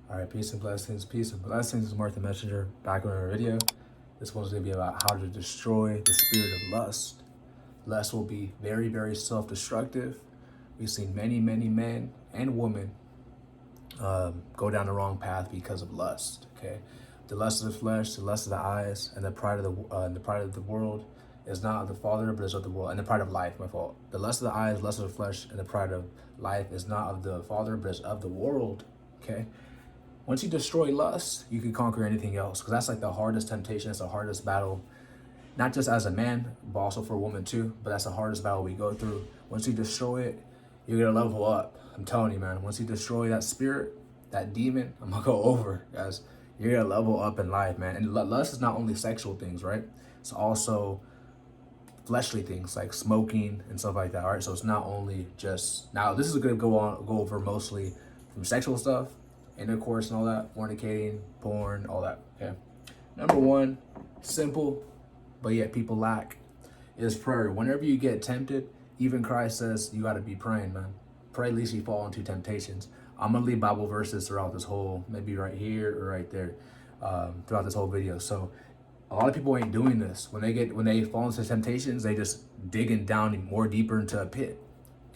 All right, peace and blessings. Peace and blessings. This is Martha Messenger back with another video. This one's going to be about how to destroy the spirit of lust. Lust will be very, very self-destructive. We've seen many, many men and women go down the wrong path because of lust. Okay, the lust of the flesh, the lust of the eyes, and the pride of the world is not of the Father, but is of the world. And the pride of life, my fault. The lust of the eyes, lust of the flesh, and the pride of life is not of the Father, but is of the world. Okay. Once you destroy lust, you can conquer anything else, because that's like the hardest temptation. It's the hardest battle, not just as a man, but also for a woman too. But that's the hardest battle we go through. Once you destroy it, you're gonna level up. I'm telling you, man. Once you destroy that spirit, that demon, I'm gonna go over, guys. You're gonna level up in life, man. And lust is not only sexual things, right? It's also fleshly things like smoking and stuff like that. All right, so it's not only just, now this is gonna go over mostly from sexual stuff, intercourse and all that, fornicating, porn, all that. Okay. Number one, simple, but yet people lack, is prayer. Whenever you get tempted, even Christ says you got to be praying, man. Pray lest you fall into temptations. I'm gonna leave Bible verses throughout this whole, maybe right here or right there, throughout this whole video. So a lot of people ain't doing this. When they fall into temptations, they just digging down more deeper into a pit.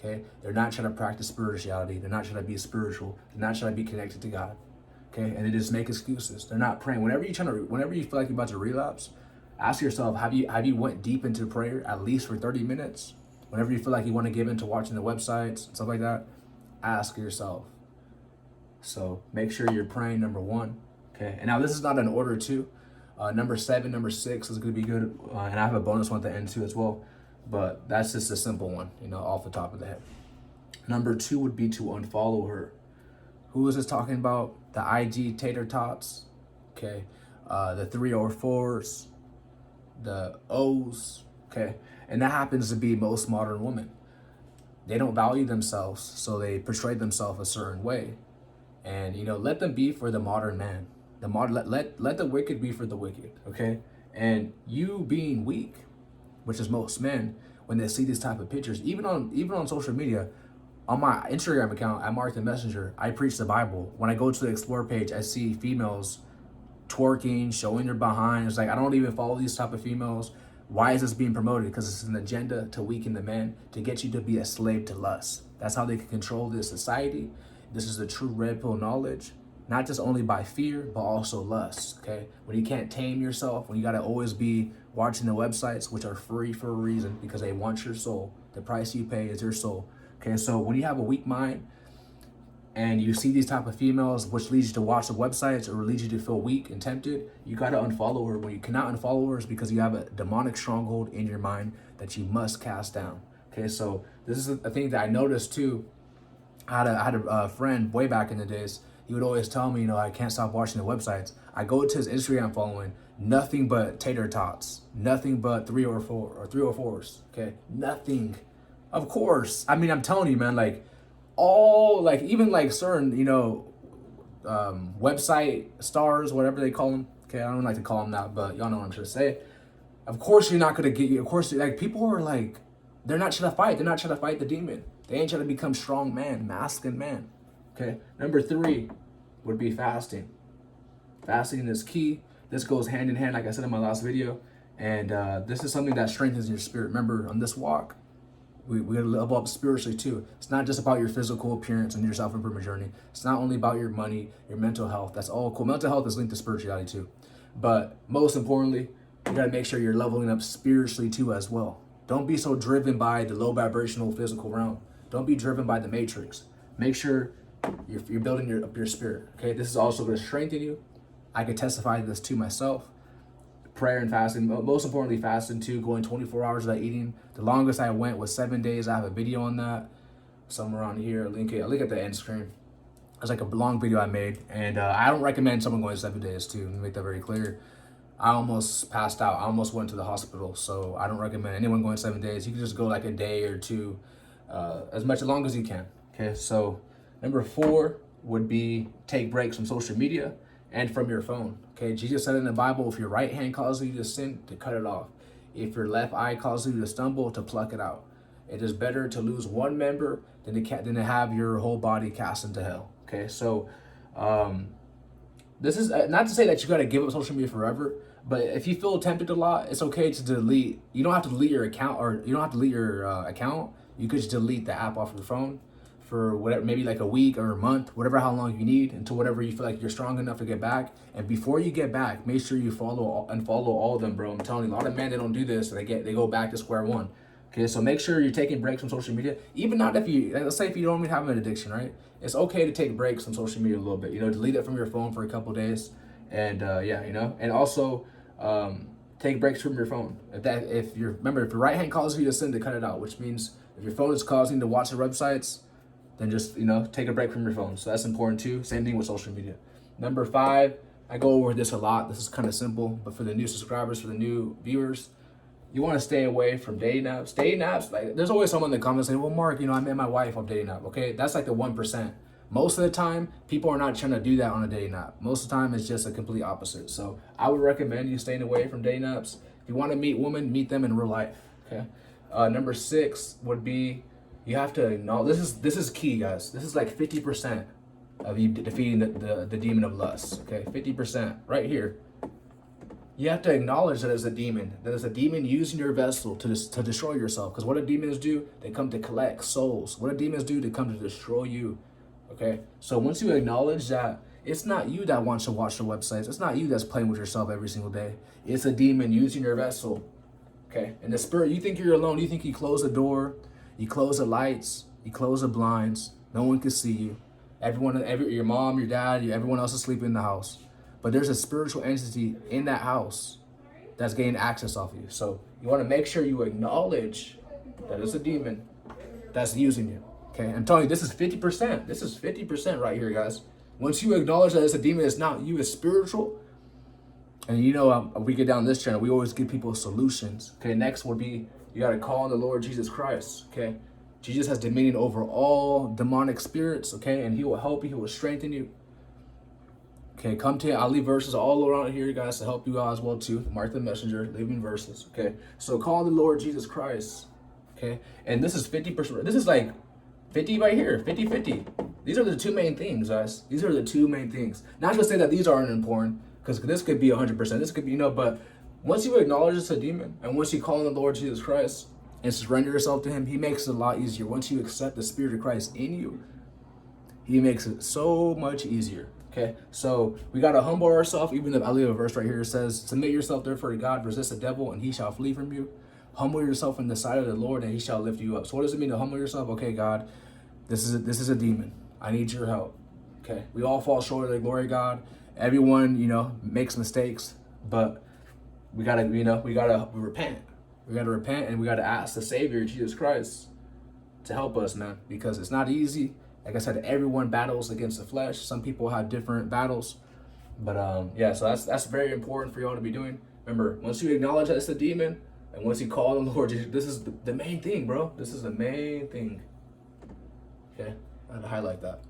Okay, they're not trying to practice spirituality. They're not trying to be spiritual. They're not trying to be connected to God. Okay, and they just make excuses. They're not praying. Whenever you feel like you're about to relapse, ask yourself: Have you went deep into prayer at least for 30 minutes? Whenever you feel like you want to give into watching the websites and stuff like that, ask yourself. So make sure you're praying, number one. Okay, and now this is not an order too. Number 7, number 6 is going to be good, and I have a bonus one at the end too as well. But that's just a simple one, off the top of the head. Number 2 would be to unfollow her. Who is this talking about? The IG tater tots, okay? The 304s, the O's, okay? And that happens to be most modern women. They don't value themselves, so they portray themselves a certain way. And, let them be for the modern man. Let the wicked be for the wicked, okay? And you being weak, which is most men, when they see these type of pictures, even on social media, on my Instagram account at Mark the Messenger, I preach the Bible. When I go to the explore page, I see females twerking, showing their behind. It's like, I don't even follow these type of females. Why is this being promoted? Because it's an agenda to weaken the man, to get you to be a slave to lust. That's how they can control this society. This is the true red pill knowledge. Not just only by fear, but also lust, okay? When you can't tame yourself, when you gotta always be watching the websites, which are free for a reason, because they want your soul. The price you pay is your soul, okay? So when you have a weak mind and you see these type of females, which leads you to watch the websites or leads you to feel weak and tempted, you gotta unfollow her. When you cannot unfollow her, is because you have a demonic stronghold in your mind that you must cast down, okay? So this is a thing that I noticed too. I had a friend way back in the days. He would always tell me, I can't stop watching the websites. I go to his Instagram following, nothing but tater tots, nothing but 304s, okay? Nothing. Of course. I mean, I'm telling you, man, like all, like even like certain, website stars, whatever they call them. Okay, I don't like to call them that, but y'all know what I'm trying to say. Of course, you're not gonna get you. Of course, like people are like, they're not trying to fight. They're not trying to fight the demon. They ain't trying to become strong man, masculine man. Okay. Number 3 would be fasting. Fasting is key. This goes hand in hand, like I said in my last video. And this is something that strengthens your spirit. Remember, on this walk, we gotta level up spiritually too. It's not just about your physical appearance and your self-improvement journey. It's not only about your money, your mental health. That's all cool. Mental health is linked to spirituality too. But most importantly, you gotta make sure you're leveling up spiritually too as well. Don't be so driven by the low vibrational physical realm. Don't be driven by the matrix. Make sure you're building up your spirit. Okay, this is also going to strengthen you. I can testify to this to myself. Prayer and fasting, most importantly, fasting too. Going 24 hours without eating. The longest I went was 7 days. I have a video on that somewhere around here. I'll link at the end screen. It's like a long video I made, and I don't recommend someone going 7 days too. Let me make that very clear. I almost passed out. I almost went to the hospital, so I don't recommend anyone going 7 days. You can just go like a day or two, as long as you can. Okay, so number 4 would be take breaks from social media and from your phone. Okay, Jesus said in the Bible, if your right hand causes you to sin, to cut it off. If your left eye causes you to stumble, to pluck it out. It is better to lose one member than to have your whole body cast into hell. Okay, so this is not to say that you got to give up social media forever, but if you feel tempted a lot, it's okay to delete. You don't have to delete your account, or you don't have to delete your account. You could just delete the app off of your phone for whatever, maybe like a week or a month, whatever, how long you need, until whatever you feel like you're strong enough to get back. And before you get back, make sure you follow all of them, bro. I'm telling you, a lot of men, they don't do this. They go back to square one. Okay, so make sure you're taking breaks from social media. Even not if you, let's say if you don't even have an addiction, right? It's okay to take breaks from social media a little bit. Delete it from your phone for a couple days, and yeah, and also take breaks from your phone. If your right hand causes you to sin, to cut it out, which means if your phone is causing you to watch the websites, then just take a break from your phone. So that's important too. Same thing with social media. Number 5, I go over this a lot. This is kind of simple, but for the new subscribers, for the new viewers, you want to stay away from dating apps. Dating apps, like, there's always someone in the comments saying, well, Mark, I met my wife on dating app. Okay, that's like the 1%. Most of the time, people are not trying to do that on a dating app. Most of the time, it's just a complete opposite. So I would recommend you staying away from dating apps. If you want to meet women, meet them in real life. Okay. Number 6 would be, you have to acknowledge, this is key, guys. This is like 50% of you defeating the demon of lust. Okay, 50% right here. You have to acknowledge that it's a demon. That it's a demon using your vessel to destroy yourself. Because what do demons do? They come to collect souls. What do demons do? They come to destroy you. Okay? So once you acknowledge that it's not you that wants to watch the websites. It's not you that's playing with yourself every single day. It's a demon using your vessel. Okay? And the spirit, you think you're alone. You think you close the door. You close the lights. You close the blinds. No one can see you. Your mom, your dad, everyone else is sleeping in the house. But there's a spiritual entity in that house that's gaining access off you. So you want to make sure you acknowledge that it's a demon that's using you. Okay, I'm telling you, this is 50%. This is 50% right here, guys. Once you acknowledge that it's a demon, it's not you, it's spiritual. And we get down this channel, we always give people solutions. Okay, next would be, you got to call on the Lord Jesus Christ. Okay, Jesus has dominion over all demonic spirits. Okay, and he will help you, he will strengthen you. Okay, come to it. I'll leave verses all around here, guys, to help you out as well too. Mark the Messenger, leaving verses. Okay, so call the Lord Jesus Christ. Okay, and this is 50%. This is like 50 right here, 50-50. These are the two main things, guys. These are the two main things. Not to say that these aren't important, because this could be 100%. This could be, but once you acknowledge it's a demon, and once you call on the Lord Jesus Christ and surrender yourself to him, he makes it a lot easier. Once you accept the Spirit of Christ in you, he makes it so much easier. Okay, so we got to humble ourselves. Even though I leave a verse right here, it says, submit yourself therefore to God, resist the devil, and he shall flee from you. Humble yourself in the sight of the Lord, and he shall lift you up. So what does it mean to humble yourself? Okay, God, this is a demon. I need your help. Okay, we all fall short of the glory of God. Everyone, makes mistakes, but we gotta repent. We gotta repent, and we gotta ask the Savior, Jesus Christ, to help us, man, because it's not easy. Like I said, everyone battles against the flesh. Some people have different battles. But yeah, so that's very important for y'all to be doing. Remember, once you acknowledge that it's a demon, and once you call on the Lord, this is the main thing, bro. This is the main thing. Okay, I had to highlight that.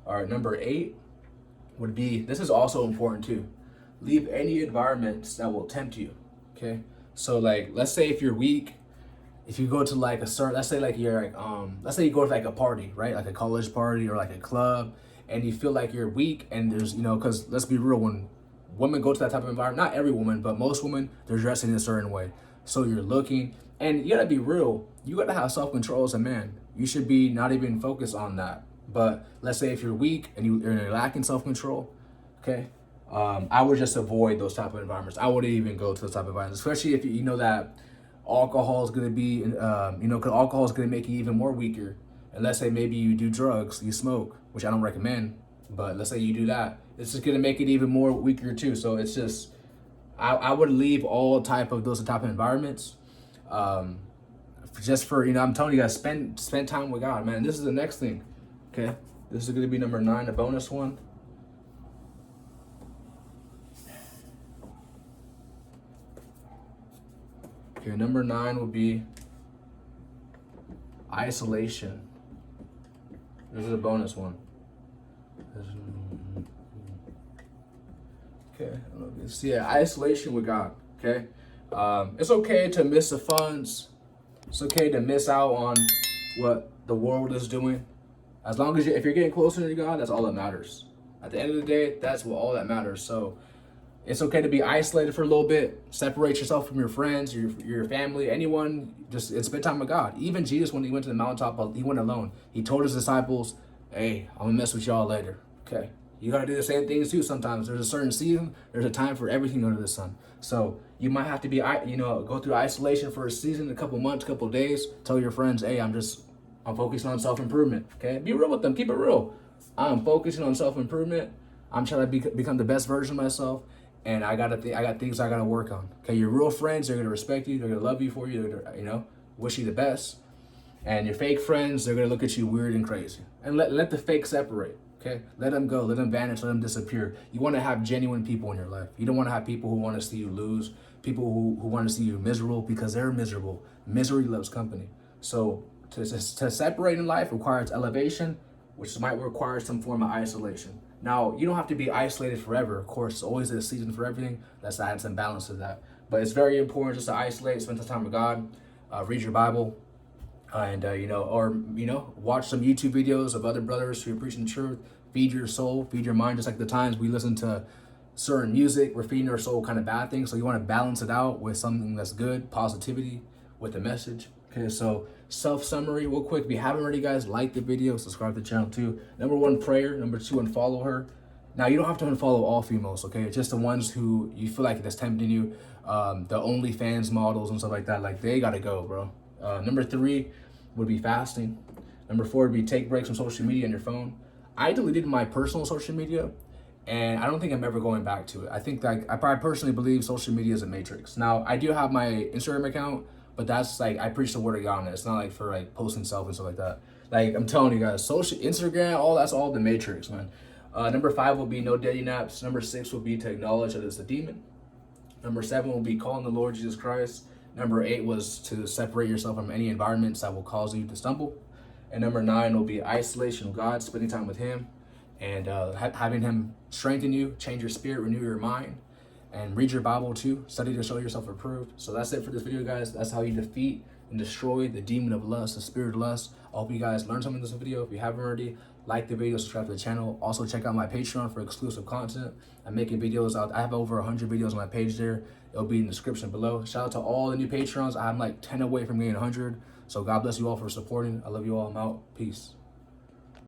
All right, number 8 would be, this is also important too. Leave any environments that will tempt you. Okay, so like, let's say if you're weak, if you go to like a certain, let's say like you're like, let's say you go to like a party, right? Like a college party or like a club, and you feel like you're weak, and there's, because let's be real, when women go to that type of environment, not every woman, but most women, they're dressing in a certain way. So you're looking, and you gotta be real. You gotta have self-control as a man. You should be not even focused on that. But let's say if you're weak and you're lacking self-control, okay, I would just avoid those type of environments. I wouldn't even go to those type of environments, especially if you know that alcohol is going to be, because alcohol is going to make you even more weaker. And let's say maybe you do drugs, you smoke, which I don't recommend, but let's say you do that, it's just going to make it even more weaker too. So it's just, I would leave all those type of environments, just for, I'm telling you guys, spend time with God, man. This is the next thing. Okay, this is going to be number 9, a bonus one. Okay, number 9 would be isolation. This is a bonus one. Okay, so yeah, isolation with God. Okay, it's okay to miss the funds. It's okay to miss out on what the world is doing. As long as if you're getting closer to God, that's all that matters. At the end of the day, that's what all that matters. So it's okay to be isolated for a little bit. Separate yourself from your friends, your family, anyone. Just and spend time with God. Even Jesus, when he went to the mountaintop, he went alone. He told his disciples, "Hey, I'm gonna mess with y'all later." Okay, you gotta do the same things too. Sometimes there's a certain season. There's a time for everything under the sun. So you might have to be, go through isolation for a season, a couple months, a couple days. Tell your friends, "Hey, I'm focusing on self improvement." Okay, be real with them. Keep it real. I'm focusing on self improvement. I'm trying to become the best version of myself, and I got things I gotta work on. Okay, your real friends, they're gonna respect you. They're gonna love you for you. They're gonna, wish you the best. And your fake friends, they're gonna look at you weird and crazy. And let the fake separate. Okay, let them go. Let them vanish. Let them disappear. You want to have genuine people in your life. You don't want to have people who want to see you lose. People who want to see you miserable because they're miserable. Misery loves company. So to separate in life requires elevation, which might require some form of isolation. Now, you don't have to be isolated forever. Of course, always a season for everything. Let's add some balance to that. But it's very important just to isolate, spend some time with God, read your Bible, and watch some YouTube videos of other brothers who are preaching the truth. Feed your soul, feed your mind. Just like the times we listen to certain music, we're feeding our soul kind of bad things. So you want to balance it out with something that's good, positivity, with the message. Okay, so self-summary real quick. If you haven't already, guys, like the video, subscribe to the channel too. Number 1, prayer. Number 2, unfollow her. Now, you don't have to unfollow all females, okay? It's just the ones who you feel like that's tempting you. The OnlyFans models and stuff like that, like they gotta go, bro. Number 3 would be fasting. Number 4 would be take breaks from social media on your phone. I deleted my personal social media, and I don't think I'm ever going back to it. I think I personally believe social media is a matrix. Now, I do have my Instagram account, but that's like, I preach the word of God on it. It's not like for like posting self and stuff like that. Like, I'm telling you guys, Instagram, that's all the matrix, man. Number 5 will be no dating apps. Number 6 will be to acknowledge that it's a demon. Number 7 will be calling the Lord Jesus Christ. Number 8 was to separate yourself from any environments that will cause you to stumble. And number 9 will be isolation of God, spending time with him, and having him strengthen you, change your spirit, renew your mind, and read your Bible too. Study to show yourself approved. So that's it for this video, guys. That's how you defeat and destroy the demon of lust, the spirit of lust. I hope you guys learned something in this video. If you haven't already, like the video, subscribe to the channel. Also, check out my Patreon for exclusive content. I'm making videos out. I have over 100 videos on my page there. It'll be in the description below. Shout out to all the new Patreons. I'm like 10 away from getting 100. So God bless you all for supporting. I love you all. I'm out. Peace.